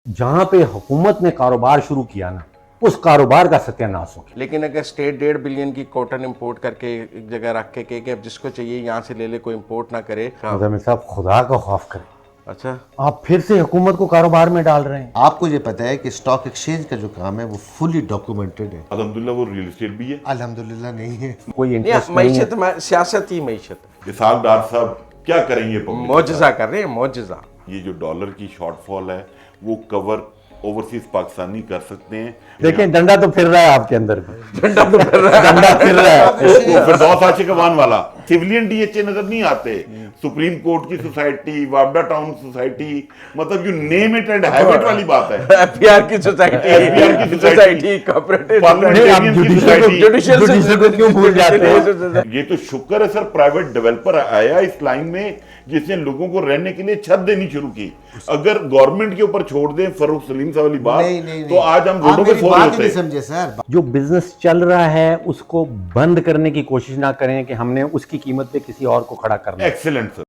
जहां पे हुकूमत ने कारोबार शुरू किया ना, उस कारोबार का सत्यानाश हो गया। लेकिन अगर स्टेट 1.5 बिलियन की कॉटन इंपोर्ट करके एक जगह रख के कहे कि अब जिसको चाहिए यहाँ से ले ले, कोई इंपोर्ट ना करे। मुज़म्मिल साहब, खुदा का खौफ करें, अच्छा, आप फिर से हुकूमत को कारोबार में डाल रहे हैं। आपको ये पता है कि स्टॉक एक्सचेंज का जो काम है वो फुली डॉक्यूमेंटेड है? अल्हम्दुलिल्लाह वो रियल एस्टेट भी है। अल्हम्दुलिल्लाह नहीं है। कोई इंटरेस्ट नहीं है। मीशत में सियासत ही मीशत है। इसाक डार साहब क्या करेंगे पब्लिक मौजज़ा कर रहे हैं, मौजज़ा। ये जो डॉलर की शॉर्टफॉल है वो कवर ओवरसीज पाकिस्तानी कर सकते हैं। देखें, डंडा तो फिर रहा है आपके अंदर भी। डंडा तो फिर रहा है। डंडा फिर रहा है। वो फिरदौस आशिकवान वाला सिविलियन डीएचए नजर नहीं आते। सुप्रीम कोर्ट की सोसाइटी, वापडा टाउन सोसाइटी, मतलब you name it and have it वाली बात है। एफपीआर की सोसाइटी, सोसाइटी कॉर्पोरेटिव, पार्लियामेंटेरियन की सोसाइटी, जुडिशल को क्यों भूल जाते हैं? ये तो शुक्र है सर प्राइवेट डेवलपर आया इस लाइन में जिसने लोगों को रहने के लिए छत देनी शुरू की। अगर गवर्नमेंट के ऊपर छोड़ दें फरूख सलीम साहब वाली बात, तो आज हम रोडों पे सो रहे होते। समझे सर, जो बिजनेस चल रहा है उसको बंद करने की कोशिश ना करें कि हमने उसकी कीमत पे किसी और को खड़ा करना है। Excellent sir.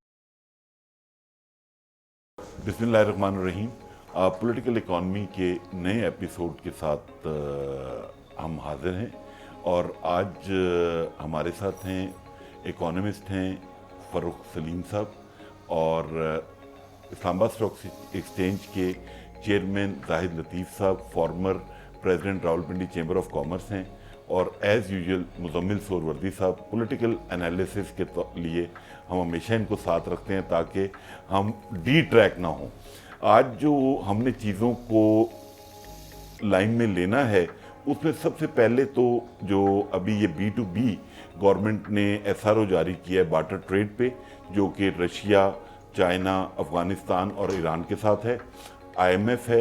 बिस्मिल्लाहिर्रहमानिर्रहीम। पॉलिटिकल इकॉनमी के नए एपिसोड के साथ हम हाजिर हैं और आज हमारे साथ हैं इकोनॉमिस्ट हैं फरूख सलीम साहब और इस्लामाबाद स्टॉक एक्सचेंज के चेयरमैन जाहिद लतीफ़ साहब, former president Rawalpindi chamber of commerce हैं, और एज़ यूजुअल मुज़म्मिल सोहरवर्दी साहब। पॉलिटिकल एनालिसिस के लिए हम हमेशा इनको साथ रखते हैं ताकि हम डी ट्रैक ना हों। आज जो हमने चीज़ों को लाइन में लेना है उसमें सबसे पहले तो जो अभी ये B2B गवर्नमेंट ने SRO जारी किया है बार्टर ट्रेड पे, जो कि रशिया, चाइना, अफ़गानिस्तान और ईरान के साथ है, IMF है,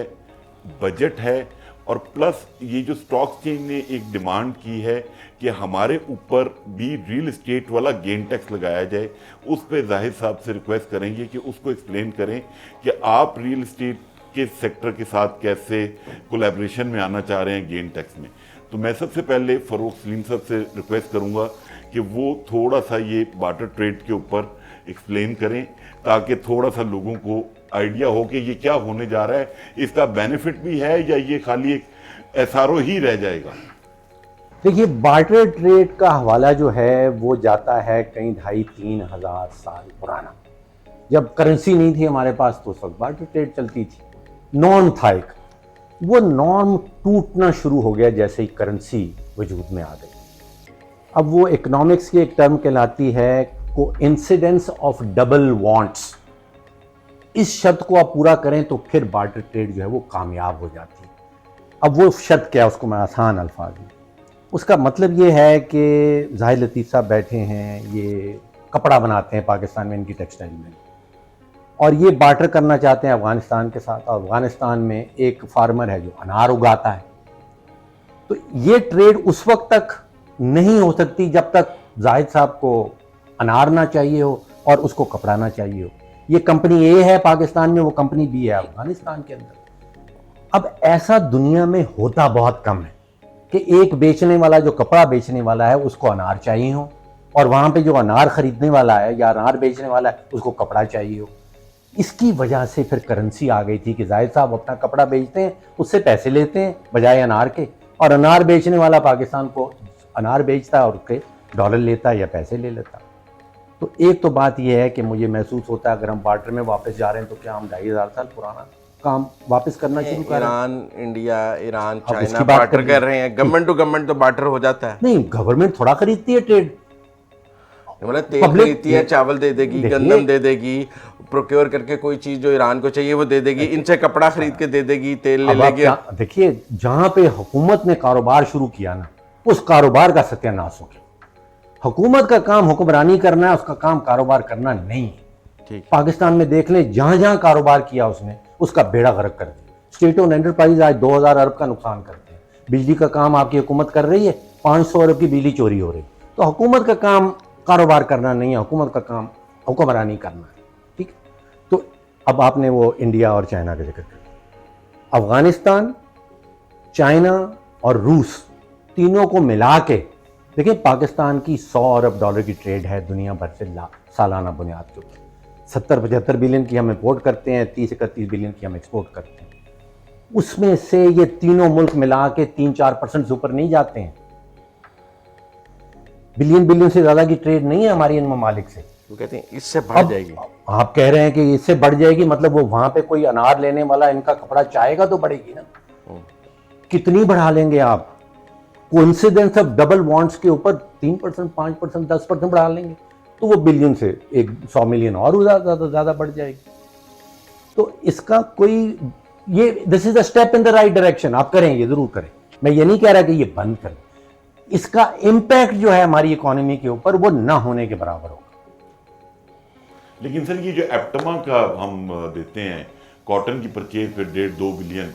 बजट है, और प्लस ये जो स्टॉक एक्सचेंज ने एक डिमांड की है कि हमारे ऊपर भी रियल एस्टेट वाला गेन टैक्स लगाया जाए। उस पर जाहिद साहब से रिक्वेस्ट करेंगे कि उसको एक्सप्लेन करें कि आप रियल एस्टेट के सेक्टर के साथ कैसे कोलैबोरेशन में आना चाह रहे हैं गेन टैक्स में। तो मैं सबसे पहले फरूख सलीम साहब से रिक्वेस्ट करूंगा कि वो थोड़ा सा ये बार्टर ट्रेड के ऊपर एक्सप्लेन करें ताकि थोड़ा सा लोगों को आइडिया हो कि ये क्या होने जा रहा है, इसका बेनिफिट भी है या ये खाली एक SRO ही रह जाएगा। देखिए, बार्टर ट्रेड का हवाला जो है वो जाता है कहीं 2,500-3 हज़ार साल पुराना। जब करेंसी नहीं थी हमारे पास तो उस वक्त बार्टर ट्रेड चलती थी, नॉर्म था एक। वो नॉर्म टूटना शुरू हो गया जैसे ही करेंसी वजूद में आ गई। अब वो इकोनॉमिक्स की एक टर्म कहलाती है कोइंसिडेंस ऑफ डबल वांट्स। इस शर्त को आप पूरा करें तो फिर बार्टर ट्रेड जो है वो कामयाब हो जाती है। अब वो शर्त क्या है उसको मैं आसान अल्फाज में, उसका मतलब ये है कि जाहिद लतीफ़ साहब बैठे हैं, ये कपड़ा बनाते हैं पाकिस्तान में, इनकी टेक्सटाइल में, और ये बार्टर करना चाहते हैं अफ़गानिस्तान के साथ। और अफ़गानिस्तान में एक फार्मर है जो अनार उगाता है। तो ये ट्रेड उस वक्त तक नहीं हो सकती जब तक जाहिद साहब को अनार ना चाहिए हो और उसको कपड़ा ना चाहिए हो। ये कंपनी ए है पाकिस्तान में, वो कंपनी बी है अफगानिस्तान के अंदर। अब ऐसा दुनिया में होता बहुत कम है कि एक बेचने वाला जो कपड़ा बेचने वाला है उसको अनार चाहिए हो, और वहां पे जो अनार खरीदने वाला है या अनार बेचने वाला है उसको कपड़ा चाहिए हो। इसकी वजह से फिर करेंसी आ गई थी कि जाहिद साहब अपना कपड़ा बेचते हैं, उससे पैसे लेते हैं बजाय अनार के, और अनार बेचने वाला पाकिस्तान को अनार बेचता है और उसके डॉलर लेता है या पैसे ले लेता। तो एक तो बात यह है कि मुझे महसूस होता है अगर हम बार्टर में वापस जा रहे हैं तो क्या हम 2,500 साल पुराना काम वापस करना शुरू कर रहे हैं? ईरान, इंडिया, ईरान, अब चाइना इसकी बात बार्टर कर कर रहे हैं। गवर्नमेंट टू गवर्नमेंट तो बार्टर हो जाता है। नहीं, गवर्नमेंट थोड़ा खरीदती है ट्रेड। मतलब तेल Public- खरीदती है, चावल दे देगी, देखिए- गंदम दे देगी, प्रोक्योर करके कोई चीज जो ईरान को चाहिए वो दे देगी, इनसे कपड़ा खरीद के दे देगी, तेल ले अब आप लेगी। देखिए, जहां पे हुकूमत ने कारोबार शुरू किया ना, उस कारोबार का सत्यानाश हो गया। हुकूमत का काम हुक्मरानी करना है, उसका काम कारोबार करना नहीं है। ठीक। पाकिस्तान में देख लें, जहां जहां कारोबार किया उसने उसका बेड़ा गर्क कर दिया। स्टेट ओन एंटरप्राइज आज 2,000 अरब का नुकसान करते हैं। बिजली का काम आपकी हुकूमत कर रही है, 500 अरब की बिजली चोरी हो रही। तो हुकूमत का काम कारोबार करना नहीं है, हुकूमत का काम हुक्मरानी करना है। ठीक। तो अब आपने वो इंडिया और चाइना का जिक्र किया। अफगानिस्तान, चाइना और रूस तीनों को मिला के देखिए, पाकिस्तान की 100 अरब डॉलर की ट्रेड है दुनिया भर से सालाना बुनियाद के ऊपर। 70-75 बिलियन की हम इंपोर्ट करते हैं, 30-31 बिलियन की हम एक्सपोर्ट करते हैं। उसमें से ये तीनों मुल्क मिला के 3-4% से ऊपर नहीं जाते हैं। बिलियन से ज्यादा की ट्रेड नहीं है हमारी इन ममालिक से। वो कहते हैं इससे बढ़ जाएगी। आप कह रहे हैं कि इससे बढ़ जाएगी, मतलब वो वहां पे कोई अनार लेने वाला इनका कपड़ा चाहेगा तो बढ़ेगी ना। कितनी बढ़ा लेंगे आप? कोइंसिडेंस ऑफ डबल बॉन्ड्स के ऊपर 3%, 5%, 10% बढ़ा लेंगे तो वो बिलियन से 100 मिलियन और ज्यादा बढ़ जाएगी। तो इसका कोई ये this is a step in the right direction. आप करें, ये जरूर करें। मैं ये नहीं कह रहा कि ये बंद करें। इसका इम्पैक्ट जो है हमारी इकोनॉमी के ऊपर वो ना होने के बराबर होगा। लेकिन सर ये जो एप्टमा का हम देते हैं कॉटन की परचेज पे 1.5-2 बिलियन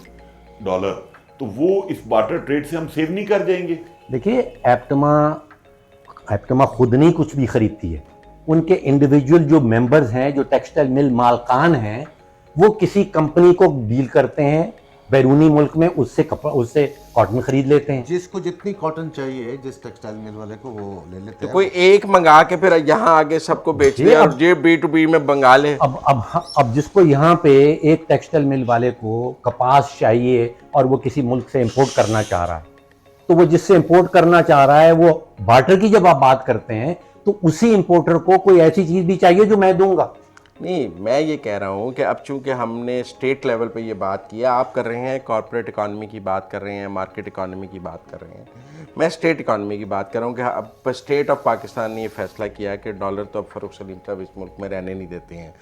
डॉलर, तो वो इस बार्टर ट्रेड से हम सेव नहीं कर जाएंगे? देखिए, एप्टमा खुद नहीं कुछ भी खरीदती है। उनके इंडिविजुअल जो मेंबर्स हैं, जो टेक्सटाइल मिल मालकान हैं, वो किसी कंपनी को डील करते हैं बैरूनी मुल्क में, उससे कॉटन खरीद लेते हैं। जिसको जितनी कॉटन चाहिए जिस टेक्सटाइल मिल वाले को वो ले लेते तो हैं। कोई एक मंगा के फिर यहाँ आगे सबको बेच दे और ये B2B में बंगाल है। अब जिसको यहाँ पे एक टेक्सटाइल मिल वाले को कपास चाहिए और वो किसी मुल्क से इंपोर्ट करना चाह रहा है, तो वो जिससे इंपोर्ट करना चाह रहा है, वो बार्टर की जब आप बात करते हैं तो उसी इंपोर्टर को कोई ऐसी चीज भी चाहिए जो मैं दूंगा। नहीं, मैं ये कह रहा हूँ कि अब चूंकि हमने स्टेट लेवल पे ये बात की है, आप कर रहे हैं कॉर्पोरेट इकॉनमी की बात कर रहे हैं, मार्केट इकॉनमी की बात कर रहे हैं, मैं स्टेट इकॉनमी की बात कर रहा हूँ कि अब स्टेट ऑफ पाकिस्तान ने ये फैसला किया है कि डॉलर तो अब फ़रूख सलीम साहब इस मुल्क में रहने नहीं देते हैं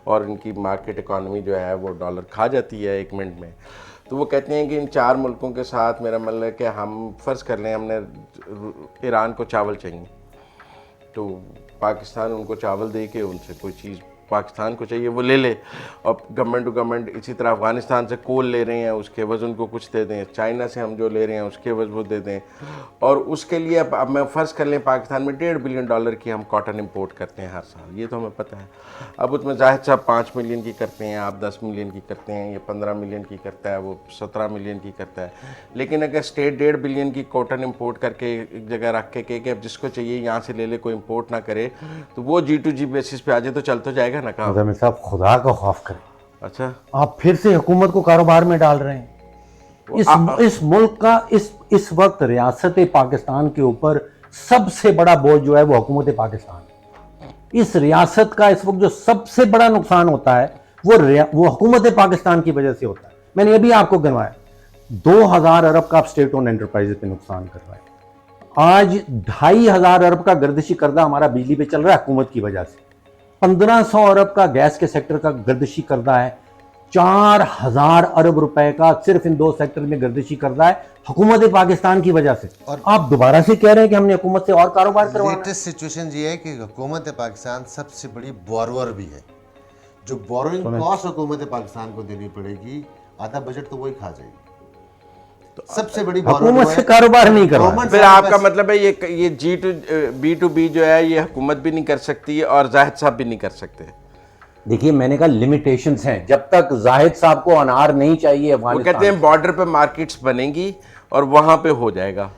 और इनकी मार्केट इकॉनमी जो है वो डॉलर खा जाती है 1 मिनट में। तो वो कहते हैं कि इन 4 मुल्कों के साथ, मेरा मतलब है कि हम फ़र्ज़ कर लें हमने ईरान को चावल चाहिए, तो पाकिस्तान उनको चावल दे के उनसे कोई चीज़ पाकिस्तान को चाहिए वो ले ले, और गवर्नमेंट टू गवर्नमेंट इसी तरह अफ़गानिस्तान से कोल ले रहे हैं, उसके एवज़ उनको कुछ दे दें, चाइना से हम जो ले रहे हैं उसके एवज़ वो दे दें, और उसके लिए अब मैं फ़र्ज़ कर लें पाकिस्तान में $1.5 बिलियन की हम कॉटन इंपोर्ट करते हैं हर साल, ये तो हमें पता है। अब उसमें जाहिद साहब 5 मिलियन की करते हैं, आप 10 मिलियन की करते हैं, ये 15 मिलियन की करता है, वो 17 मिलियन की करता है। लेकिन अगर स्टेट 1.5 बिलियन की कॉटन इंपोर्ट करके एक जगह रख के कि अब जिसको चाहिए यहाँ से ले ले, कोई इंपोर्ट ना करे, तो वो G2G बेसिस पे आ जाए तो चल तो जाएगा ना काम। जमीन साहब, खुदा का खौफ करें। अच्छा, आप फिर से हुकूमत को कारोबार में डाल रहे हैं। इस मुल्क का इस वक्त रियासत पाकिस्तान के ऊपर सबसे बड़ा बोझ जो है वो हुकूमत पाकिस्तान है। इस रियासत का इस वक्त जो सबसे बड़ा नुकसान होता है वो हुकूमत पाकिस्तान की वजह से होता है। मैंने अभी आपको गिनवाया 2000 अरब का आप स्टेट ओन एंटरप्राइजेस पे नुकसान कर रहा है। आज 2500 अरब का गर्दिशी कर्जा हमारा बिजली पे चल रहा है हुकूमत की वजह से। 1500 अरब का गैस के सेक्टर का गर्दिशी कर्जा है। 4000 अरब रुपए का सिर्फ इन 2 सेक्टर में गर्दिशी कर्जा है हुकूमत पाकिस्तान की वजह से। और आप दोबारा से कह रहे हैं कि हमने हुकूमत से और कारोबार करवाना है। लेटेस्ट सिचुएशन ये है कि हुकूमत पाकिस्तान सबसे बड़ी बोरोवर भी है। जो बोरोइंग कॉस्ट हुकूमत पाकिस्तान को देनी पड़ेगी, आधा बजट तो वही खा जाएगी। तो सबसे बड़ी हुकूमत से कारोबार नहीं करवाना। फिर आपका मतलब है ये B2B जो है ये हुकूमत भी नहीं कर सकती और जाहिद साहब भी नहीं कर सकते। देखिए, मैंने कहा लिमिटेशंस हैं। जब तक जाहिद साहब को अनार नहीं चाहिए, वो कहते हैं बॉर्डर पे मार्केट्स बनेंगी और वहां पे हो जाएगा।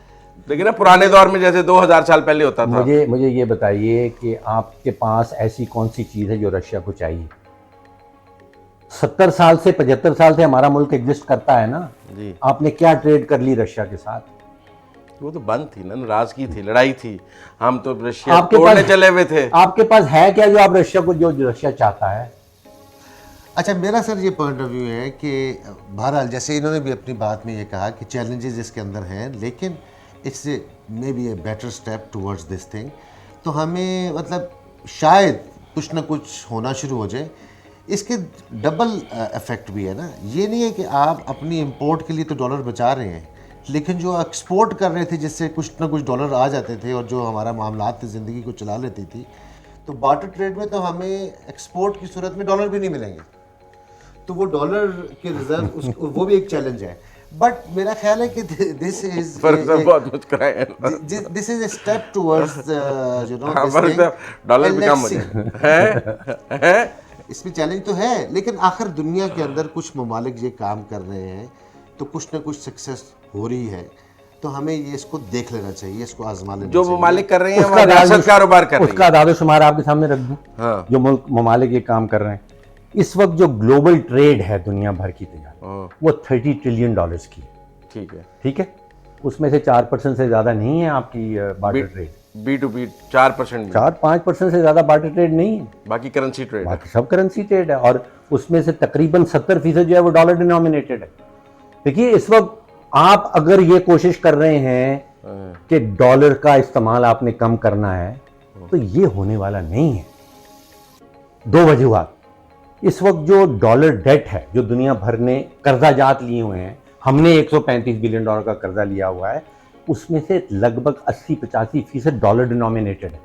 लेकिन ना पुराने दौर में जैसे 2000 साल पहले होता था। मुझे ये बताइए कि आपके पास ऐसी कौन सी चीज है जो रशिया को चाहिए? 70 साल से 75 साल से हमारा मुल्क एग्जिस्ट करता है ना जी। आपने क्या ट्रेड कर ली रशिया के साथ? वो तो बंद थी ना, नाराजगी थी, लड़ाई थी, हम तो रशिया तोड़ने चले हुए थे। आपके पास है क्या जो आप रशिया को जो रशिया चाहता है? अच्छा, मेरा सर ये पॉइंट ऑफ व्यू है कि बहरहाल जैसे इन्होंने भी अपनी बात में ये कहा कि चैलेंजेस इसके अंदर हैं, लेकिन it's may be a better step towards this thing. तो हमें मतलब शायद कुछ ना कुछ होना शुरू हो जाए। इसके डबल इफेक्ट भी है ना। ये नहीं है कि आप अपनी इंपोर्ट के लिए तो डॉलर बचा रहे हैं, लेकिन जो एक्सपोर्ट कर रहे थे जिससे कुछ ना कुछ डॉलर आ जाते थे और जो हमारा मामलात ज़िंदगी को चला लेती थी, तो बार्टर ट्रेड में तो हमें एक्सपोर्ट की सूरत में डॉलर भी नहीं मिलेंगे। तो वो डॉलर के रिजर्व वो भी एक चैलेंज है। बट मेरा ख्याल है कि दिस इज बहुत मुस्कुराए, this is a step towards you know dollar भी कम हो जाए। इसमें चैलेंज तो है, लेकिन आखिर दुनिया के अंदर कुछ ममालिक ये काम कर रहे हैं तो कुछ ना कुछ सक्सेस हो रही है। तो हमें ये इसको देख लेना चाहिए, इसको आजमा लेना जो चाहिए। ममालिक कर रहे हैं वो रियासत कारोबार कर रही है। उसका दादो शुमार आपके सामने रख दूं। हाँ। जो मुल्क ममालिक ये काम कर रहे हैं, इस वक्त जो ग्लोबल ट्रेड है दुनिया भर की तजारत, हाँ, वो 30 ट्रिलियन डॉलर्स की है। ठीक है। ठीक है, उसमें से 4% से ज़्यादा नहीं है आपकी बार्टर ट्रेड। B2B 4%, 4-5% से ज़्यादा बार्टर ट्रेड नहीं है, बाकी करेंसी ट्रेड है। बाकी सब करेंसी ट्रेड है, और उसमें से तकरीबन 70% जो है वो डॉलर डिनोमिनेटेड है। देखिए इस वक्त आप अगर ये कोशिश कर रहे हैं कि डॉलर का इस्तेमाल आपने कम करना है, तो ये होने वाला नहीं है। दो वजूहात, इस वक्त जो डॉलर डेट है जो दुनिया भर ने कर्जा जात लिए हुए हैं, हमने 135 बिलियन डॉलर का कर्जा लिया हुआ है, उसमें से लगभग 80-85% डॉलर डिनोमिनेटेड है।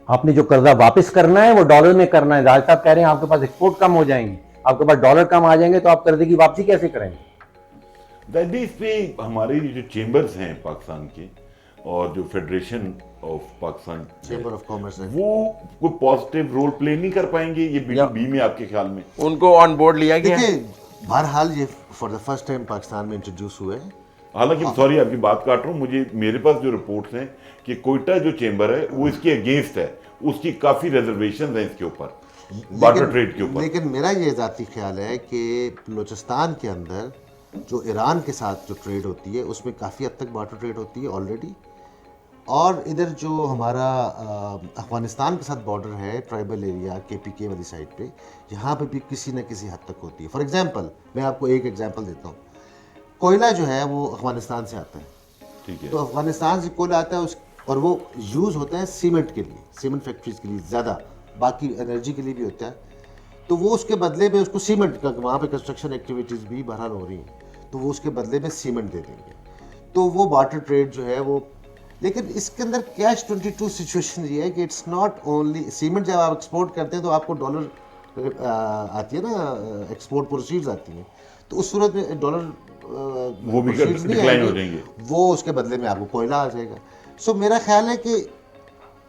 आपने जो कर्जा वापस करना है वो डॉलर में करना है। राज साहब कह रहे हैं आपके पास एक्सपोर्ट कम हो जाएंगे, आपके पास डॉलर कम आ जाएंगे, तो आप कर्जे की वापसी कैसे करेंगे? दादी, इस पे हमारे जो चेंबर्स हैं पाकिस्तान के और जो federation of Pakistan chamber of commerce है, वो कोई पॉजिटिव रोल प्ले नहीं कर पाएंगे ये B2B में, आपके ख्याल में? उनको ऑन बोर्ड लिया गया है। देखिए बहरहाल ये for the first time Pakistan में इंट्रोड्यूस हुए हैं। हालांकि सॉरी आपकी बात काट रहा हूँ, मेरे पास जो रिपोर्ट्स हैं कि कोयटा जो चेंबर है वो इसके अगेंस्ट है, उसकी काफी रिजर्वेशन है इसके ऊपर, बार्टर ट्रेड के ऊपर। लेकिन मेरा ये ज़ाती ख्याल है कि बलूचिस्तान के अंदर जो ईरान के साथ जो ट्रेड होती है उसमें काफ़ी हद तक बार्टर ट्रेड होती है ऑलरेडी, और इधर जो हमारा अफगानिस्तान के साथ बॉर्डर है, ट्राइबल एरिया KPK वाली साइड पे, यहाँ पे भी किसी न किसी हद तक होती है। फॉर एग्जांपल मैं आपको एक एग्जांपल देता हूँ, कोयला जो है वो अफगानिस्तान से आता है, ठीक है। तो अफगानिस्तान से कोयला आता है और वो यूज़ होता है सीमेंट के लिए, सीमेंट फैक्ट्रीज के लिए ज़्यादा, बाकी एनर्जी के लिए भी होता है। तो वो उसके बदले में उसको सीमेंट का, वहाँ पे कंस्ट्रक्शन एक्टिविटीज़ भी बहरहाल हो रही हैं, तो वो उसके बदले में सीमेंट दे देंगे, तो वो बार्टर ट्रेड जो है वो। लेकिन इसके अंदर कैश-22 सिचुएशन ये है कि इट्स नॉट ओनली सीमेंट, जब आप एक्सपोर्ट करते हैं तो आपको डॉलर आती है ना, एक्सपोर्ट प्रोसीड्स आती हैं, तो उस सूरत में डॉलर वो भी proceeds नहीं डिक्लाइन हो आएंगे, जाएंगे, वो उसके बदले में आपको कोयला आ जाएगा। सो मेरा ख्याल है कि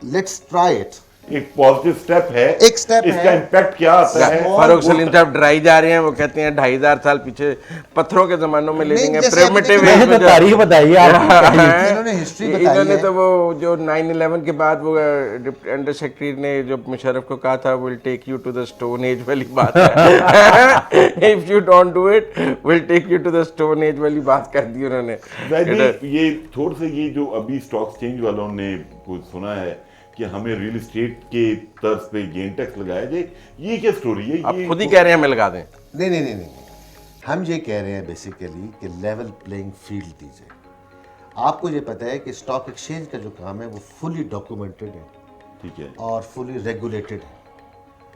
लेट्स ट्राई इट, एक पॉजिटिव स्टेप है। एक स्टेप इसका है। इम्पैक्ट क्या आता है? फारूक सलीम साहब डराई जा रहे हैं, वो कहते हैं 2500 साल पीछे पीछे के जमानों में ले नहीं, लेंगे। जैसे प्रिमिटिव आपने मैंने तो तारीख बताइए आप। इन्होंने हिस्ट्री बताई इन्होंने है। तो वो जो 9/11 के बाद वो अंडर सेक्रेटरी ने जो मुशर्रफ को कहा था, will take you to the stone age वाली बात है। If you don't do it will take you to the stone age वाली बात कर दी उन्होंने। ये थोड़ा सा ये जो अभी स्टॉक एक्सचेंज वालों ने कुछ सुना है कि हमें रियल एस्टेट के तर्ज पे गेन टैक्स लगाया जाए, ये क्या स्टोरी है? आप ये खुद ही कह रहे हैं हमें लगा दें। नहीं, हम ये कह रहे हैं बेसिकली कि लेवल प्लेइंग फील्ड दी जाए। आपको ये पता है कि स्टॉक एक्सचेंज का जो काम है वो फुली डॉक्यूमेंटेड है, ठीक है, और फुली रेगुलेटेड है।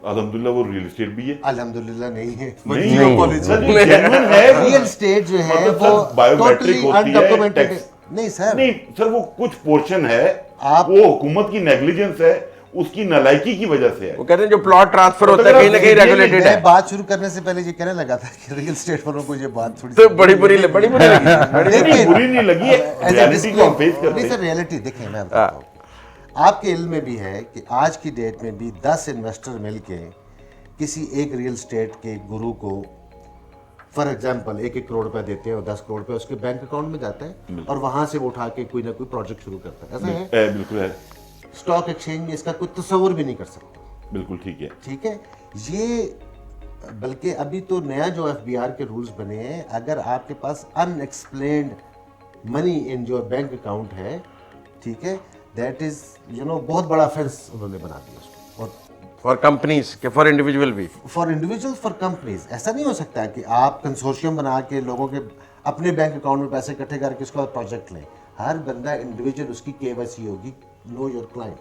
अल्हम्दुलिल्लाह वो रियल एस्टेट भी है। अल्हम्दुलिल्लाह नहीं है, नहीं, Monopoly सर, genuine है। रियल एस्टेट जो है मतलब वो सर, बायोमेट्रिक टोटली होती है, अनडॉक्यूमेंटेड है। टैक्स नहीं सर, नहीं सर, वो कुछ पोर्शन है, आप- वो हुकूमत की नेग्लिजेंस है, उसकी नालायकी की वजह से है। वो कहते हैं जो प्लॉट ट्रांसफर होता है कहीं ना कहीं रेगुलेटेड है। मैं बात शुरू करने से पहले ये कहने लगा था कि रियल एस्टेट वालों को ये बात थोड़ी तो बड़ी बुरी लगी, बड़ी बुरी लगी। नहीं, बुरी नहीं लगी है, रियलिटी को हम फेस करते नहीं सर, हैं। रियलिटी देखें, मैं बताता हूँ, आपके इल्म में भी है कि आज की डेट में भी 10 इन्वेस्टर मिलके किसी एक रियल एस्टेट के गुरु को फॉर एग्जांपल 1-1 करोड़ रुपया देते हैं और 10 करोड़ रुपया उसके बैंक अकाउंट में जाता है, और वहां से वो उठा के कोई ना कोई प्रोजेक्ट शुरू करता है। ऐसा है, बिल्कुल है, स्टॉक एक्सचेंज में इसका कोई तस्वुर भी नहीं कर सकता। बिल्कुल ठीक है। ठीक है, ये बल्कि अभी तो नया जो FBR के रूल्स बने हैं, अगर आपके पास unexplained money in your bank account है, ठीक है, दैट इज बहुत बड़ा ऑफेंस उन्होंने बना दिया उसको। और फॉर कंपनीज के फॉर इंडिविजुअल भी, फॉर इंडिविजुअल, फॉर कंपनीज, ऐसा नहीं हो सकता कि आप कंसोर्शियम बना के लोगों के अपने बैंक अकाउंट में पैसे इकट्ठे करके उसका प्रोजेक्ट लें। हर बंदा इंडिविजुअल, उसकी KYC होगी, नो योर क्लाइंट।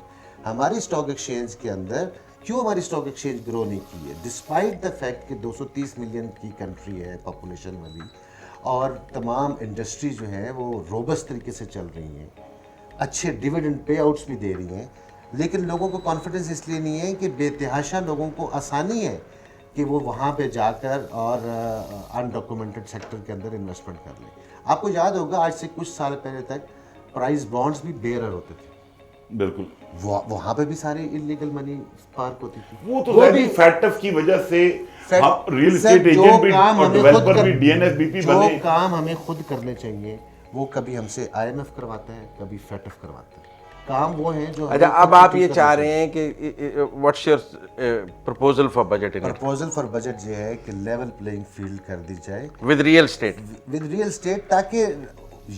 हमारी स्टॉक एक्सचेंज के अंदर क्यों हमारी स्टॉक एक्सचेंज ग्रो नहीं की है, डिस्पाइट द फैक्ट कि 230 मिलियन की कंट्री है पॉपुलेशन वाली, और तमाम इंडस्ट्री जो है वो रोबस्ट तरीके से चल रही हैं, अच्छे डिविडेंड पे आउट्स भी दे रही हैं, लेकिन लोगों को कॉन्फिडेंस इसलिए नहीं है कि बेतहाशा लोगों को आसानी है कि वो वहाँ पे जाकर और अनडॉक्यूमेंटेड सेक्टर के अंदर इन्वेस्टमेंट कर लें। आपको याद होगा आज से कुछ साल पहले तक प्राइस बॉन्ड्स भी बेयर होते थे, बिल्कुल, वहाँ पे भी सारी इलीगल मनी पार्क होती थी। वो तो भी फैक्टर्स की वजह से रियल सर, एस्टेट जो एजेंट भी काम और हमें डेवलपर खुद भी DNSBP जो बने। काम हमें खुद करने चाहिए वो कभी हमसे IMF करवाता है, कभी FATF करवाता है। काम वो हैं जो अच्छा, अब आप ये चाह रहे हैं कि what's your proposal for budget in proposal for budget ये है कि लेवल प्लेइंग फील्ड कर दी जाए with real estate? With real estate, ताकि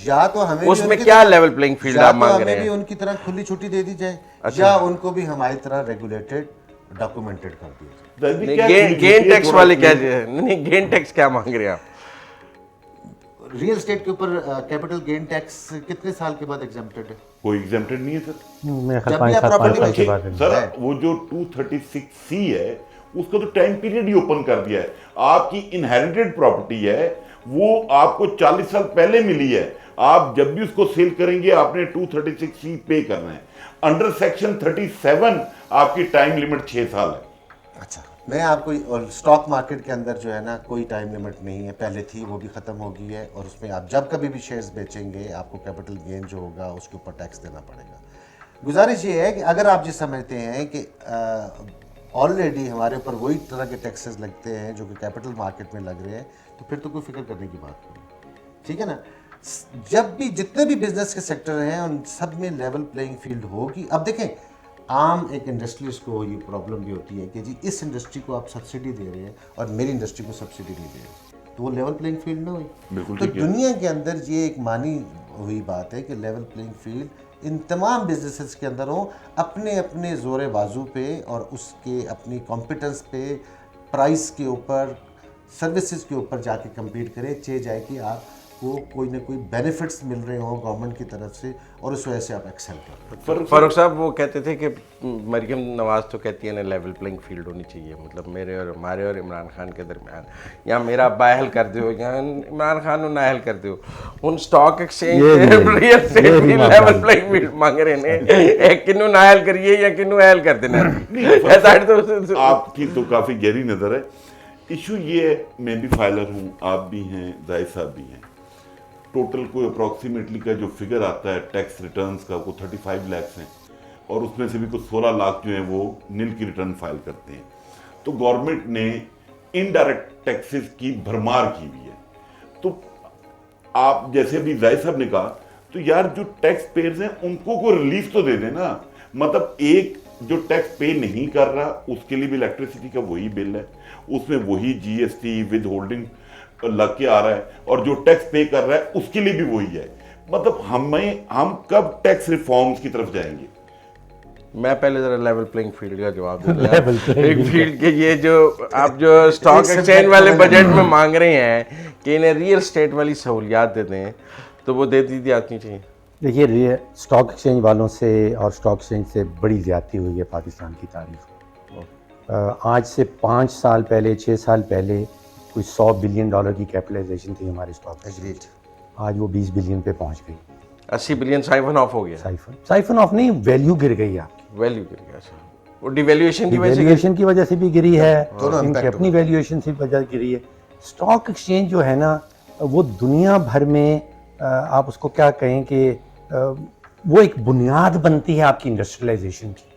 या तो हमें उसमें भी उनकी क्या तरह- लेवल प्लेइंग फील्ड या आप तो मांग हमें रहे भी हैं? उनकी तरह खुली छुट्टी दे दी जाए, या उनको भी हमारी तरह रेगुलेटेड डॉक्यूमेंटेड कर दिया जाए। नहीं, क्या गेन टैक्स थोड़ा वाले क्या explain- नहीं, गेन टैक्स क्या मांग रहे हैं आप? रियल एस्टेट के ऊपर कैपिटल गेन टैक्स कितने साल के बाद एग्जेम्प्टेड है? कोई एग्जेम्प्टेड नहीं है सर। मेरे ख्याल जब पाँच भी आप साल property के बेचें- बाद है। सर वो जो 236C है उसका तो टाइम पीरियड ही ओपन कर दिया है। आपकी इनहेरिटेड प्रॉपर्टी है, वो आपको 40 साल पहले मिली है, आप जब भी उसको सेल करेंगे आपने 236C पे करना है। अंडर सेक्शन 37 आपकी टाइम लिमिट 6 साल है। अच्छा, मैं आपको स्टॉक मार्केट के अंदर जो है ना कोई टाइम लिमिट नहीं है, पहले थी वो भी ख़त्म हो गई है, और उसमें आप जब कभी भी शेयर्स बेचेंगे आपको कैपिटल गेन जो होगा उसके ऊपर टैक्स देना पड़ेगा। गुजारिश ये है कि अगर आप ये समझते हैं कि ऑलरेडी हमारे ऊपर वही तरह के टैक्सेस लगते हैं जो कि कैपिटल मार्केट में लग रहे हैं, तो फिर तो कोई फिक्र करने की बात नहीं, ठीक है ना। जब भी जितने भी बिजनेस के सेक्टर हैं उन सब में लेवल प्लेइंग फील्ड होगी। अब देखें, आम एक इंडस्ट्रियलिस्ट को ये प्रॉब्लम भी होती है कि जी इस इंडस्ट्री को आप सब्सिडी दे रहे हैं और मेरी इंडस्ट्री को सब्सिडी नहीं दे रहे, तो वो लेवल प्लेइंग फील्ड ना हुई। बिल्कुल तो ठीक है। दुनिया के अंदर ये एक मानी हुई बात है कि लेवल प्लेइंग फील्ड इन तमाम बिजनेसेस के अंदर हो, अपने अपने जोरे बाजू पे और उसके अपनी कॉम्पिटेंस पे, प्राइस के ऊपर, सर्विसेज के ऊपर जाके कम्पीट करें, चाहे जाए कि आपको कोई ना कोई बेनिफिट्स मिल रहे हों गवर्नमेंट की तरफ से और उस वजह से आप एक्सेल कर रहे हो। फारूक साहब वो कहते थे कि मरियम नवाज तो कहती है ना लेवल प्लेइंग फील्ड होनी चाहिए, मतलब मेरे और हमारे और इमरान खान के दरमियान, या मेरा बाहल कर दो या इमरान खान को नाहल कर दो। उन स्टॉक एक्सचेंज रियल एस्टेट की लेवल प्लेइंग फील्ड मांग रहे ने, एक किन्नू नाहल करिए या किन्नू अहल कर देना। ऐसा तो आपकी तो काफी गहरी नजर है। इशू ये है, मैं भी फाइलर हूँ, आप भी हैं, जाहिद साहब भी हैं। टोटल कोई अप्रॉक्सीमेटली का जो फिगर आता है टैक्स रिटर्न्स का वो 35 लाख हैं, और उसमें से भी कुछ 16 लाख जो हैं वो नील की रिटर्न फाइल करते हैं। तो गवर्नमेंट ने इनडायरेक्ट टैक्सेस की भरमार की हुई है। तो आप जैसे अभी जाहिद साहब ने कहा, तो यार जो टैक्स पेयर्स हैं उनको कोई रिलीफ तो दे देना। मतलब एक जो टैक्स पे नहीं कर रहा उसके लिए भी इलेक्ट्रिसिटी का वही बिल है, उसमें वही जीएसटी विद होल्डिंग लग के आ रहा है, और जो टैक्स पे कर रहा है उसके लिए भी वही है। मतलब हम कब टैक्स रिफॉर्म्स की तरफ जाएंगे? मैं पहले जरा लेवल प्लेइंग फील्ड का जवाब दूं। Level playing एक फील्ड के ये जो आप जो स्टॉक एक्सचेंज वाले बजट में मांग रहे हैं कि इन्हें रियल स्टेट वाली सहूलियात दे दें, तो वो दे दी आनी चाहिए। देखिए, स्टॉक एक्सचेंज वालों से और स्टॉक एक्सचेंज से बड़ी ज़्यादती हुई है पाकिस्तान की तारीख। आज से 5 साल पहले, 6 साल पहले कोई $100 बिलियन की कैपिटलाइजेशन थी हमारे स्टॉक एक्सचेंज, आज वो 20 बिलियन पे पहुंच गई। 80 बिलियन साइफन ऑफ हो गया। साइफन ऑफ नहीं, वैल्यू गिर गई आपकी। वैल्यू गिर गया सर, वो डिवैल्यूएशन की वजह से वैल्यूएशन की वजह से भी गिरी है, दोनों इनकी impact अपनी वैल्यूएशन से वजह गिरी है। स्टॉक एक्सचेंज जो है ना, वो दुनिया भर में आप उसको क्या कहें कि वो एक बुनियाद बनती है आपकी इंडस्ट्रियलाइजेशन की।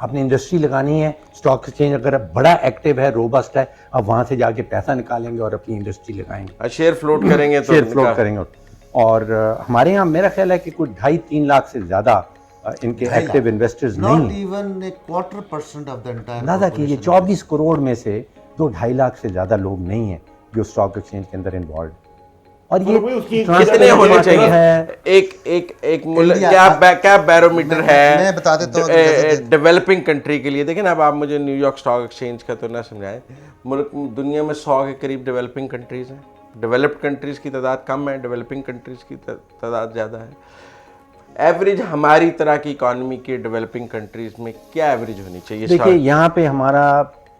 आपने इंडस्ट्री लगानी है, स्टॉक एक्सचेंज अगर बड़ा एक्टिव है, रोबस्ट है, आप वहाँ से जाके पैसा निकालेंगे और अपनी इंडस्ट्री लगाएंगे, शेयर फ्लोट करेंगे तो शेयर फ्लोट करेंगे। और हमारे यहाँ मेरा ख्याल है कि कोई 2.5-3 लाख से ज़्यादा इनके एक्टिव इन्वेस्टर्स नॉट नहीं। Even a quarter% of the entire. अंदाजा कीजिए 24 करोड़ में से 2-2.5 लाख से ज़्यादा लोग नहीं हैं जो स्टॉक एक्सचेंज के अंदर इन्वॉल्व। और ये भाई उसकी कितने होने चाहिए? है। एक मूल्य इंडिया- क्या बैरोमीटर है मैं बता देता हूँ डेवलपिंग कंट्री के लिए। देखिए ना, अब आप मुझे न्यूयॉर्क स्टॉक एक्सचेंज का तो ना समझाएं। मुल्क दुनिया में 100 के करीब डेवलपिंग कंट्रीज हैं। डेवलप्ड कंट्रीज की तादाद कम है, डेवलपिंग कंट्रीज की तादाद ज़्यादा है। एवरेज हमारी तरह की इकॉनमी के डेवलपिंग कंट्रीज में क्या एवरेज होनी चाहिए? देखिए, यहाँ पे हमारा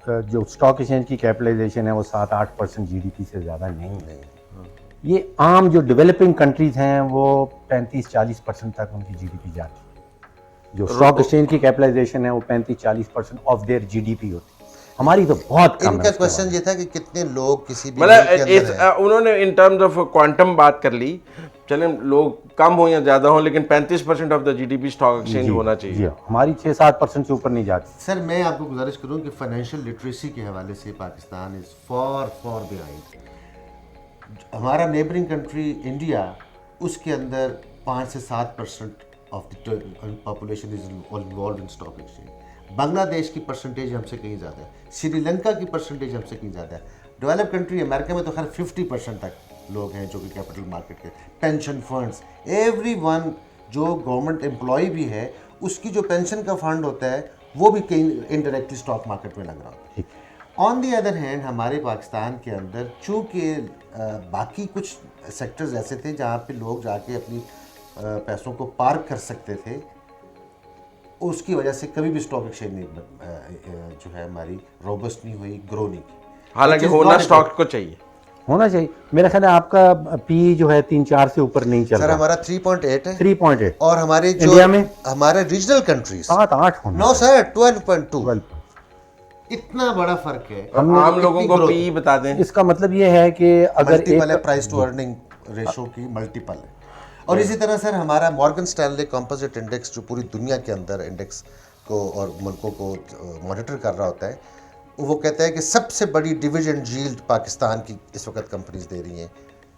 जो स्टॉक एक्सचेंज की कैपिटलाइजेशन है वो 7-8% जीडीपी से ज़्यादा नहीं है। ये आम जो डेवलपिंग कंट्रीज हैं वो 35-40% तक उनकी जीडीपी जाती है। जो स्टॉक एक्सचेंज की कैपिटलाइजेशन है वो 35-40% ऑफ देयर जीडीपी होती है। हमारी तो बहुत कम इनका है। क्वेश्चन ये था कि कितने लोग किसी भी मुल्क के अंदर हैं। मतलब उन्होंने इन टर्म्स ऑफ क्वांटम बात कर ली, चलें लोग कम हो या ज़्यादा हो, लेकिन 35% of the GDP stock exchange होना चाहिए। जी, हमारी 6-7% से ऊपर नहीं जाती। सर, मैं आपको गुजारिश करूं कि फाइनेंशियल लिटरेसी के हवाले से पाकिस्तान इज़ फॉर बिहाइंड। हमारा नेबरिंग कंट्री इंडिया, उसके अंदर 5 से 7% of the population is involve in stock exchange. Bangladesh की परसेंटेज हमसे कहीं ज़्यादा है, श्रीलंका की परसेंटेज हमसे कहीं ज़्यादा है। डेवलप कंट्री अमेरिका में तो खैर 50% तक लोग हैं जो कि कैपिटल मार्केट के, पेंशन फंड्स, एवरीवन जो गवर्नमेंट एम्प्लॉय भी है उसकी जो पेंशन का फंड होता है वो भी कहीं इनडायरेक्टली स्टॉक मार्केट में लग रहा होता है। ऑन दी अदर हैंड हमारे पाकिस्तान के अंदर चूँकि बाकी कुछ सेक्टर्स ऐसे थे जहाँ पे लोग जाके अपनी पैसों को पार्क कर सकते थे, उसकी वजह से कभी भी स्टॉक एक्सचेंज नहीं जो है हमारी रोबस्ट नहीं हुई, ग्रो नहीं की। हालांकि Which is होना not a स्टॉक को चाहिए। होना चाहिए। मेरा ख्याल है आपका पी जो है 3-4 से ऊपर नहीं चल सर रहा। हमारा 3.8 है 3.8 और हमारे जो इंडिया में हमारे रीजनल कंट्रीज 7-8 होना। No sir 12.2, 12। इतना बड़ा फर्क है। आम लोगों को पी बता दें। इसका मतलब ये है कि अगर मल्टीपल है, एक प्राइस टू अर्निंग रेशो की मल्टीपल है। और इसी तरह सर हमारा मॉर्गन स्टैनले कंपोजिट इंडेक्स जो पूरी दुनिया के अंदर इंडेक्स को और मुल्कों को मॉनिटर कर रहा होता है, वो कहता है कि सबसे बड़ी डिविडेंड यील्ड पाकिस्तान की इस वक्त कंपनीज दे रही हैं,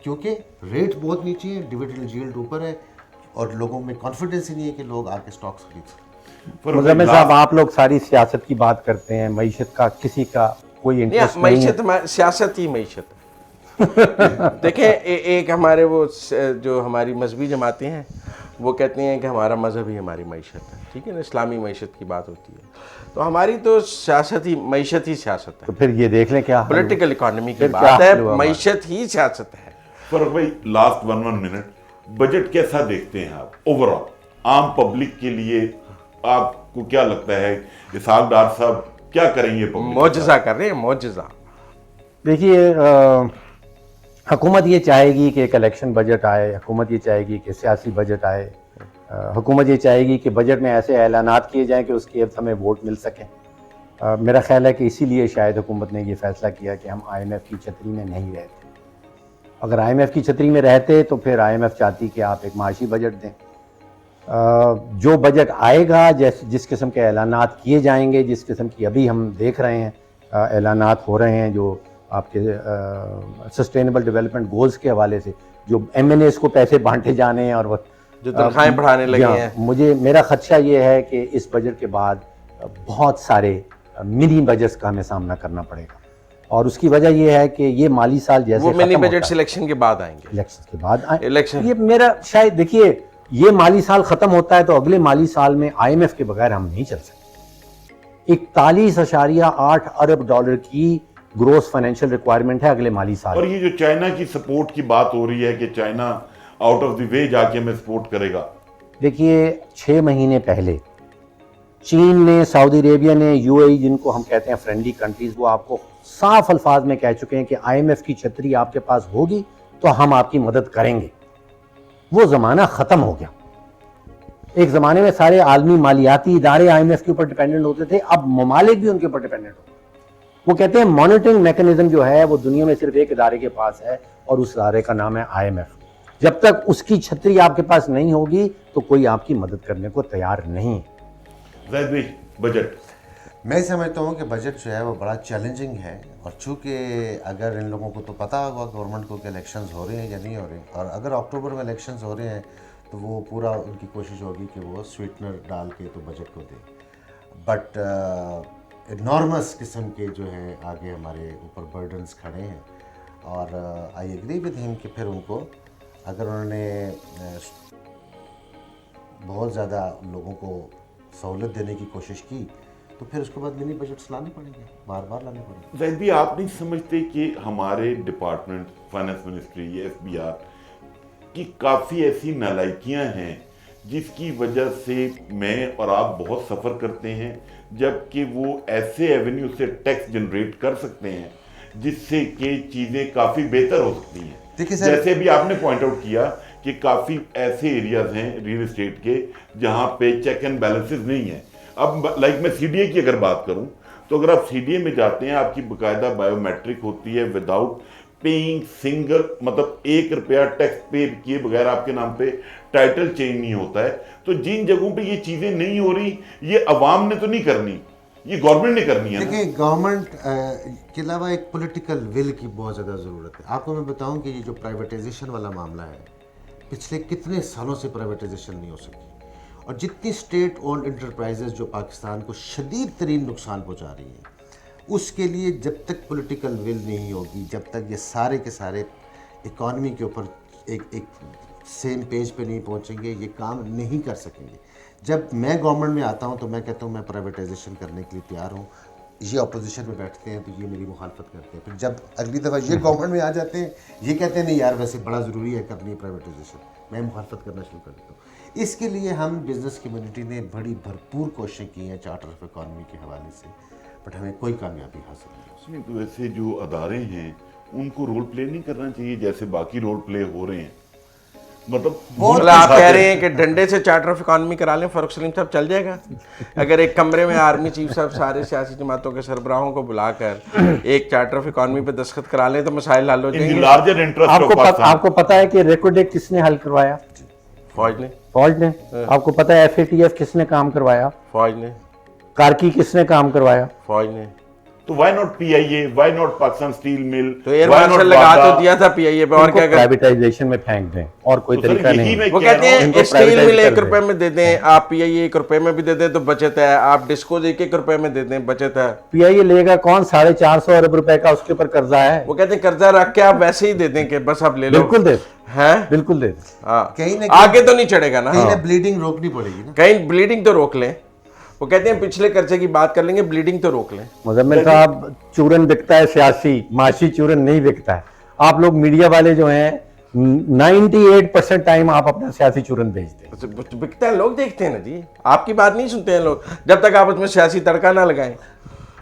क्योंकि रेट बहुत नीचे है, डिविडेंड यील्ड ऊपर है और लोगों में कॉन्फिडेंस ही नहीं है कि लोग आके स्टॉक्स खरीद सकें। मुजम्मिल साहब, आप लोग सारी सियासत की बात करते हैं, मईशत का किसी का कोई इंटरेस्ट नहीं है। मईशत सियासत ही मईशत है। देखें एक हमारे वो जो हमारी मजहबी जमातें हैं वो कहते हैं कि हमारा मजहब ही हमारी मईशत है, ठीक है ना, इस्लामी मईशत की बात होती है। तो हमारी तो सियासत ही मईशत ही सियासत है, तो फिर ये देख लें क्या पॉलिटिकल इकोनॉमी की फिर बात क्या है, हल हुआ मईशत ही सियासत है। पर भाई लास्ट 1 मिनट, बजट कैसा देखते हैं आप ओवरऑल आम पब्लिक के लिए? आपको क्या लगता है इसहाक डार साहब क्या करेंगे पब्लिक? मौजज़ा कर रहे हैं, मौजज़ा। देखिए, हुकूमत ये चाहेगी कि एक इलेक्शन बजट आए, हुकूमत ये चाहेगी कि सियासी बजट आए, हुकूमत ये चाहेगी कि बजट में ऐसे ऐलानात किए जाएं कि उसके एवज हमें वोट मिल सकें। मेरा ख्याल है कि इसीलिए शायद हुकूमत ने ये फैसला किया कि हम IMF की छतरी में नहीं रहते। अगर IMF की छतरी में रहते तो फिर IMF चाहती कि आप एक माशी बजट दें। जो बजट आएगा, जैसे जिस किस्म के ऐलानात किए जाएंगे, जिस किस्म की अभी हम देख रहे हैं ऐलानात हो रहे हैं, जो आपके सस्टेनेबल डेवलपमेंट गोल्स के हवाले से जो MNAs को पैसे बांटे जाने हैं और जो तनख्वाहें बढ़ाने लगे हैं। मेरा खदशा ये है कि इस बजट के बाद बहुत सारे मिनी बजट्स का हमें सामना करना पड़ेगा, और उसकी वजह यह है कि ये माली साल जैसे वो मिनी खत्म होता बजट है, सिलेक्शन के बाद आएंगे, इलेक्शन के बाद इलेक्शन। ये मेरा शायद, देखिए, ये माली साल खत्म होता है तो अगले माली साल में IMF के बगैर हम नहीं चल सकते। 41.8 अरब डॉलर की ग्रोस फाइनेंशियल रिक्वायरमेंट है अगले माली साल। और ये जो चाइना की सपोर्ट की बात हो रही है कि China out of the way जाके हमें सपोर्ट करेगा, देखिए, 6 महीने पहले चीन ने, सऊदी अरेबिया ने, UAE, जिनको हम कहते हैं फ्रेंडली कंट्रीज, वो आपको साफ अल्फाज में कह चुके हैं कि IMF की छतरी आपके पास होगी तो हम आपकी मदद करेंगे। वो ज़माना ख़त्म हो गया। एक ज़माने में सारे आलमी मालियाती इदारे IMF के ऊपर डिपेंडेंट होते थे, अब ममालिक भी उनके ऊपर डिपेंडेंट होते हैं। वो कहते हैं मॉनिटरिंग मैकेनिज्म जो है वो दुनिया में सिर्फ एक इदारे के पास है और उस इदारे का नाम है IMF। जब तक उसकी छतरी आपके पास नहीं होगी तो कोई आपकी मदद करने को तैयार नहीं है। ज़ाहिद भाई, बजट मैं समझता हूँ कि बजट जो है वो बड़ा चैलेंजिंग है, और चूँकि अगर इन लोगों को तो पता होगा गवर्नमेंट को कि इलेक्शंस हो रहे हैं या नहीं हो रहे, और अगर अक्टूबर में इलेक्शंस हो रहे हैं तो वो पूरा उनकी कोशिश होगी कि वो स्वीटनर डाल के तो बजट को दें। बट इनॉर्मस किस्म के जो है आगे हमारे ऊपर बर्डन्स खड़े हैं, और आई एग्री विद हिम कि फिर उनको, अगर उन्होंने बहुत ज़्यादा लोगों को सहूलत देने की कोशिश की तो फिर उसके बाद मिनी बजट्स लाने पड़ेंगे, बार बार लाने पड़ेंगे। ज़ाहिद भाई, आप नहीं समझते कि हमारे डिपार्टमेंट, फाइनेंस मिनिस्ट्री, SBR की काफ़ी ऐसी नालायकियाँ हैं जिसकी वजह से मैं और आप बहुत सफ़र करते हैं, जबकि वो ऐसे एवेन्यू से टैक्स जनरेट कर सकते हैं जिससे कि चीज़ें काफ़ी बेहतर हो सकती हैं। देखिए सर, जैसे भी आपने पॉइंट आउट किया कि काफ़ी ऐसे एरियाज हैं रियल एस्टेट के जहाँ पे चेक एंड बैलेंसेस नहीं है। अब लाइक मैं CDA की अगर बात करूँ तो अगर आप CDA में जाते हैं, आपकी बाकायदा बायोमेट्रिक होती है विदाउट पेइंग सिंगल, मतलब 1 रुपया टैक्स पे किए बगैर आपके नाम पे टाइटल चेंज नहीं होता है। तो जिन जगहों पे ये चीज़ें नहीं हो रही, ये अवाम ने तो नहीं करनी, ये गवर्नमेंट ने करनी है। देखिए, गवर्नमेंट के अलावा एक पॉलिटिकल विल की बहुत ज़्यादा ज़रूरत है। आपको मैं बताऊं कि ये जो प्राइवेटाइजेशन वाला मामला है, पिछले कितने सालों से प्राइवेटाइजेशन नहीं हो सकी। और जितनी स्टेट ओन्ड इंटरप्राइजेज जो पाकिस्तान को शदीद तरीन नुकसान पहुंचा रही हैं, उसके लिए जब तक पॉलिटिकल विल नहीं होगी, जब तक ये सारे के सारे इकॉनमी के ऊपर एक सेम पेज पे नहीं पहुंचेंगे, ये काम नहीं कर सकेंगे। जब मैं गवर्नमेंट में आता हूं तो मैं कहता हूं मैं प्राइवेटाइजेशन करने के लिए तैयार हूं, ये अपोजिशन में बैठते हैं तो ये मेरी मुखालफत करते हैं। फिर जब अगली दफ़ा ये गवर्नमेंट में आ जाते हैं, ये कहते हैं नहीं यार वैसे बड़ा ज़रूरी है करनी है प्राइवेटाइजेशन, मैं मुखालफत करना शुरू कर देता हूँ। इसके लिए हम बिज़नेस कम्युनिटी ने बड़ी भरपूर कोशिशें की हैं चार्टर ऑफ इकॉनमी के हवाले से, बट हमें कोई कामयाबी हासिल नहीं। नहीं तो वैसे जो अदारे हैं उनको रोल प्ले नहीं करना चाहिए जैसे बाकी रोल प्ले हो रहे हैं, मतलब आप कह रहे हैं कि डंडे से चार्टर ऑफ इकॉनमी करा लें फारूक सलीम साहब, चल जाएगा? अगर एक कमरे में आर्मी चीफ साहब सारे सियासी जमातों के सरबराहों को बुलाकर एक चार्टर ऑफ इकॉनमी पे दस्तखत करा लें तो मसाइल हल हो जाएंगे। लार्जर इंटरेस्ट आपको पता है कि रेको डे किसने हल करवाया? फौज ने। आपको पता है FATF किसने काम करवाया? फौज ने। कार्की किसने काम करवाया? फौज ने। तो why not PIA, why not Pakistan steel mill, तो एयर मार्शल लगा तो दिया था PIA पे, और क्या प्राइवेटाइजेशन में फेंक दें और कोई तरीका नहीं। वो कहते हैं स्टील मिल 1 रुपए में दे दें, आप PIA 1 रुपए में भी दे दें तो बचत है, आप डिस्को 1 रुपए में दे दें बचत है। PIA लेगा कौन? 450 अरब रुपए का उसके ऊपर कर्जा है। वो कहते हैं कर्जा रख के आप वैसे ही दे दें कि बस आप ले लो। बिल्कुल दे, हैं? बिल्कुल दे। हाँ, कहीं ना आगे तो नहीं चढ़ेगा ना, कहीं ना ब्लीडिंग रोकनी पड़ेगी ना, कहीं ब्लीडिंग तो रोक लें। वो कहते हैं पिछले कर्जे की बात कर लेंगे, ब्लीडिंग तो रोक लें। मुजम्मिल साहब, चूरन बिकता है सियासी, माशी चूरन नहीं बिकता है। आप लोग मीडिया वाले जो हैं 98% टाइम आप अपना सियासी चूरन भेजते हैं। बिकता है, लोग देखते हैं ना जी, आपकी बात नहीं सुनते हैं लोग जब तक आप उसमें सियासी तड़का ना लगाएं।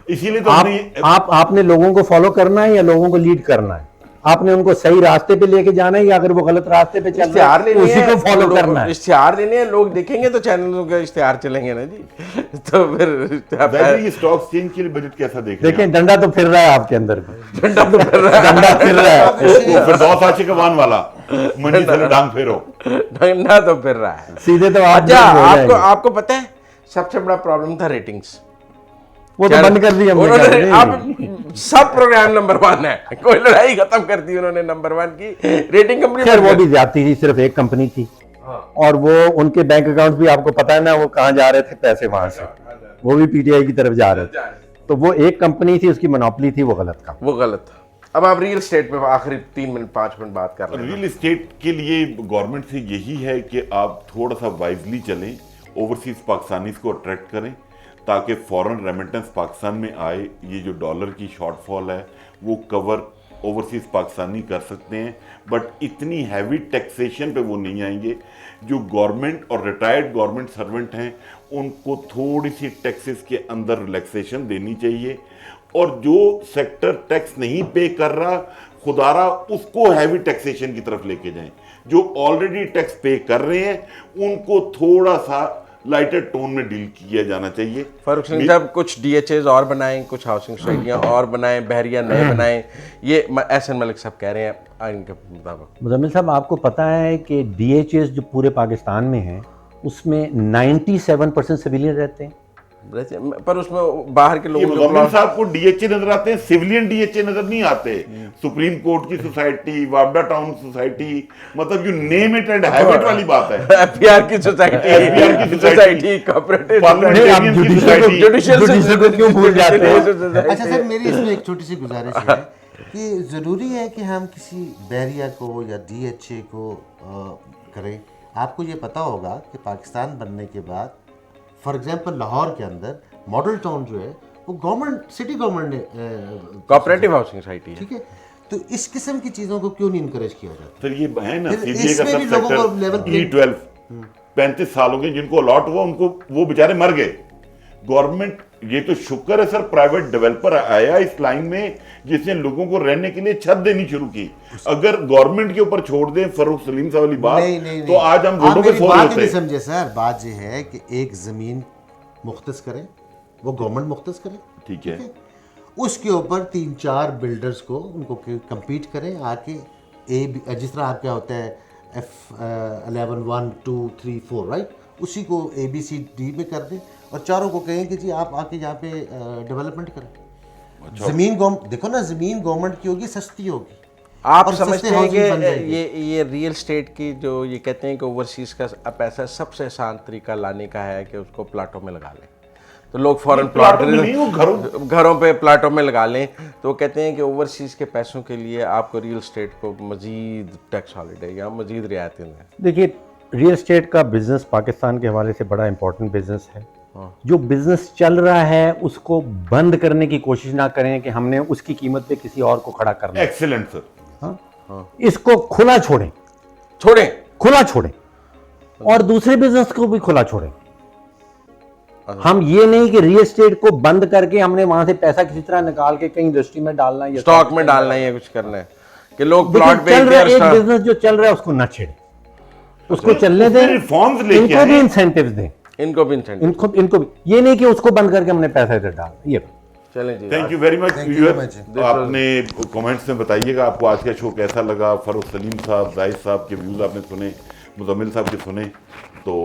इसीलिए तो आपने लोगों को फॉलो करना है या लोगों को लीड करना है? आपने उनको सही रास्ते पे लेके जाना है या अगर वो गलत रास्ते पे चल रहा है उसी को फॉलो करना है? इश्तिहार लेने हैं, लोग देखेंगे तो चैनलों का इश्तिहार चलेंगे ना जी। तो फिर ये स्टॉक एक्सचेंज के लिए बजट कैसा देख रहे हैं? देखें, डंडा तो फिर रहा है आपके अंदर, डंडा तो फिर रहा है, डंडा फिर रहा है। वो फिर 2 साल कमान वाला मंजी से डांग फेरो, डंडा तो फिर रहा है सीधे। तो अच्छा, आपको पता है सबसे बड़ा प्रॉब्लम था रेटिंग्स, वो तो बंद कर दी हमने। अब सब प्रोग्राम नंबर 1 है, कोई लड़ाई खत्म कर दी उन्होंने नंबर 1 की। रेटिंग कंपनी खैर वो भी ज्यादा थी, सिर्फ एक कंपनी थी और वो उनके बैंक अकाउंट भी आपको पता है ना वो कहाँ जा रहे थे पैसे, वहां से वो भी PTI की तरफ जा रहे थे। तो वो एक कंपनी थी, उसकी मोनोपोली थी, वो गलत काम, वो गलत था। अब आप रियल एस्टेट पे आखिरी 3 मिनट 5 मिनट बात कर रहे हैं। रियल एस्टेट के लिए गवर्नमेंट से यही है कि आप थोड़ा सा वाइजली चलें, ओवरसीज पाकिस्तानीज को अट्रैक्ट करें ताकि फॉरेन रेमिटेंस पाकिस्तान में आए। ये जो डॉलर की शॉर्टफॉल है वो कवर ओवरसीज पाकिस्तानी कर सकते हैं, बट इतनी हैवी टैक्सेशन पे वो नहीं आएंगे। जो गवर्नमेंट और रिटायर्ड गवर्नमेंट सर्वेंट हैं उनको थोड़ी सी टैक्सेस के अंदर रिलैक्सेशन देनी चाहिए, और जो सेक्टर टैक्स नहीं पे कर रहा खुदारा उसको हैवी टैक्सेशन की तरफ लेके जाएं। जो ऑलरेडी टैक्स पे कर रहे हैं उनको थोड़ा सा लाइटर टोन में डील किया जाना चाहिए। फारूक सलीम साहब, कुछ DHAs और बनाएं, कुछ हाउसिंग सोसाइटियाँ और बनाएं, बहरिया नए बनाएं, ये एहसन मलिक साहब कह रहे हैं आइन के मुताबिक। मुजम्मिल साहब, आपको पता है कि DHAs जो पूरे पाकिस्तान में हैं उसमें 97% सिविलियन रहते हैं, पर उसमें बाहर के लोगों गवर्नमेंट साहब को DHA नजर आते हैं, सिविलियन DHA नजर नहीं आते। सुप्रीम कोर्ट की सोसाइटी, वापडा टाउन सोसाइटी, मतलब you name it and have it वाली बात है। FPR की सोसाइटी, कोऑपरेटिव जुडिशियल को क्यों भूल जाते हैं? अच्छा सर, मेरी इसमें एक छोटी सी गुजारिश है कि ज़रूरी है कि हम किसी बहरिया को या DHA को करें। आपको ये पता होगा कि पाकिस्तान बनने के बाद फॉर एग्जांपल लाहौर के अंदर मॉडल टाउन जो है वो गवर्नमेंट, सिटी गवर्नमेंट ने कोऑपरेटिव हाउसिंग सोसाइटी है, ठीक है। तो इस किस्म की चीज़ों को क्यों नहीं इनकरेज किया जाता? सर ये है ना फिर CBA इसमें का भी लोगों को लेवल E12 35 साल हो गए जिनको अलॉट हुआ, उनको वो बेचारे मर गए। गवर्नमेंट, ये तो शुक्र है सर प्राइवेट डेवलपर आया इस लाइन में जिसने लोगों को रहने के लिए छत देनी शुरू की। अगर गवर्नमेंट के ऊपर छोड़ दें फारूक सलीम साहब वाली बात, तो आज हम रोडों पे सो रहे होते। समझे सर, बात ये है कि एक जमीन मुख्तस करें, वो गवर्नमेंट मुख्तस करे, ठीक है, उसके ऊपर 3-4 बिल्डर्स को उनको कम्पीट करें आके जिस तरह आपका होता है F11 1 2 3 4 राइट, उसी को ABCD में कर दें और चारों को कहें कि जी आप आके यहाँ पे डेवलपमेंट करें। अच्छा। जमीन देखो ना, जमीन गवर्नमेंट की होगी, सस्ती होगी, आप और सस्ते समझते हैं housing बन जाएंगे। कि ये रियल स्टेट की जो ये कहते हैं कि ओवरसीज का पैसा सबसे आसान तरीका लाने का है कि उसको प्लाटों में लगा लें, तो लोग फॉरेन प्लाट प्लाटों में नहीं, वो घरों पे प्लाटों में लगा लें। तो वो कहते हैं कि ओवरसीज के पैसों के लिए आपको रियल स्टेट को मजीद टैक्स हॉलीडे या मजीद रियायतें दें। देखिए, रियल एस्टेट का बिजनेस पाकिस्तान के हवाले से बड़ा इंपॉर्टेंट बिजनेस है। जो बिजनेस चल रहा है उसको बंद करने की कोशिश ना करें कि हमने उसकी कीमत पे किसी और को खड़ा करना है। Excellent sir. हाँ? इसको खुला छोड़ें, खुला छोड़ें और दूसरे बिजनेस को भी खुला छोड़ें। हम ये नहीं कि रियल एस्टेट को बंद करके हमने वहां से पैसा किसी तरह निकाल के कहीं इंडस्ट्री में डालना है, स्टॉक में डालना है या कुछ करना है कि लोग देखिए, प्लॉट चल रहा है एक बेच बिजनेस जो चल रहा है उसको न छेड़े, उसको चलने दें, रिफॉर्म्स लेके इनको भी आए। इंसेंटिव्स दें, इनको भी इंसेंटिव। इनको भी, ये नहीं कि उसको बंद करके हमने पैसा इधर डालना। ये चलें जी, thank you very much Thank you viewer. very much. आपने कमेंट्स में बताइएगा आपको आज का शो कैसा लगा। फरूख सलीम साहब, जाहिद साहब के व्यूज़ आपने सुने, मुजम्मिल साहब के सुने। तो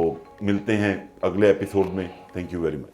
मिलते हैं अगले एपिसोड में। Thank you very much.